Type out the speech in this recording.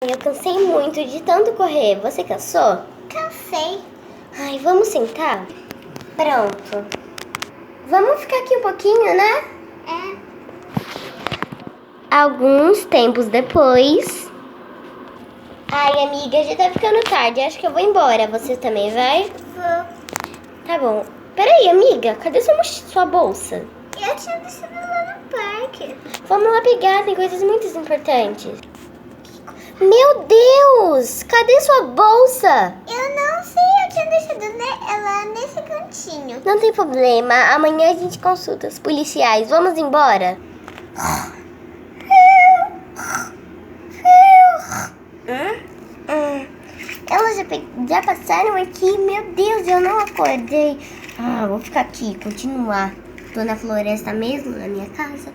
Eu cansei muito de tanto correr. Você cansou? Cansei. Ai, vamos sentar? Pronto. Vamos ficar aqui um pouquinho, né? É. Alguns tempos depois. Ai, amiga, já tá ficando tarde. Acho que eu vou embora. Você também vai? Vou. Tá bom. Peraí, amiga. Cadê sua bolsa? Eu tinha deixado lá no parque. Vamos lá pegar. Tem coisas muito importantes. Meu Deus! Cadê sua bolsa? Eu não sei, eu tinha deixado ela nesse cantinho. Não tem problema. Amanhã a gente consulta os policiais. Vamos embora? Elas já passaram aqui. Meu Deus, eu não acordei. Vou ficar aqui, continuar. Tô na floresta mesmo, na minha casa.